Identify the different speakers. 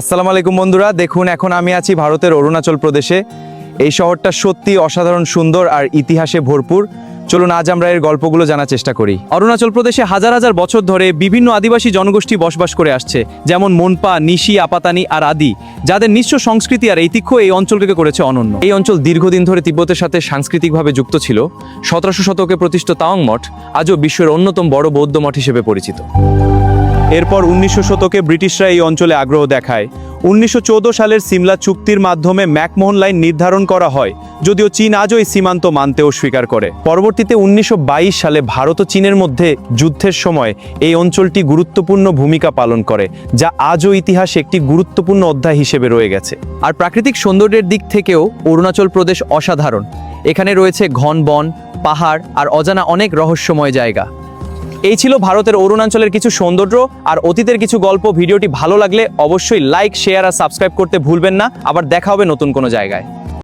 Speaker 1: আসসালামু আলাইকুম বন্ধুরা, দেখুন এখন আমি আছি ভারতের অরুণাচল প্রদেশে। এই শহরটা সত্যি অসাধারণ সুন্দর আর ইতিহাসে ভরপুর। চলুন আজ আমরা এর গল্পগুলো জানার চেষ্টা করি। অরুণাচল প্রদেশে হাজার হাজার বছর ধরে বিভিন্ন আদিবাসী জনগোষ্ঠী বসবাস করে আসছে, যেমন মোনপা, নিশি, আপাতানি আর আদি, যাদের নিঃস্ব সংস্কৃতি আর ঐতিহ্য এই অঞ্চলকে করেছে অনন্য। এই অঞ্চল দীর্ঘদিন ধরে তিব্বতের সাথে সাংস্কৃতিকভাবে যুক্ত ছিল। 1700 শতকে প্রতিষ্ঠিত তাওয়াং মঠ আজও বিশ্বের অন্যতম বড় বৌদ্ধ মঠ হিসেবে পরিচিত। এরপর 1900 শতকে ব্রিটিশরা এই অঞ্চলে আগ্রহ দেখায়। 1914 সালের সিমলা চুক্তির মাধ্যমে ম্যাকমোহন লাইন নির্ধারণ করা হয়, যদিও চীন আজও এই সীমান্ত মানতে অস্বীকার করে। পরবর্তীতে 1922 সালে ভারত ও চীনের মধ্যে যুদ্ধের সময় এই অঞ্চলটি গুরুত্বপূর্ণ ভূমিকা পালন করে, যা আজও ইতিহাসে একটি গুরুত্বপূর্ণ অধ্যায় হিসেবে রয়ে গেছে। আর প্রাকৃতিক সৌন্দর্যের দিক থেকেও অরুণাচল প্রদেশ অসাধারণ। এখানে রয়েছে ঘন বন, পাহাড় আর অজানা অনেক রহস্যময় জায়গা। এই ছিল ভারতের অরুণাচলের কিছু সৌন্দর্য আর অতীতের কিছু গল্প। ভিডিওটি ভালো লাগলে অবশ্যই লাইক, শেয়ার আর সাবস্ক্রাইব করতে ভুলবেন না। আবার দেখা হবে নতুন কোনো জায়গায়।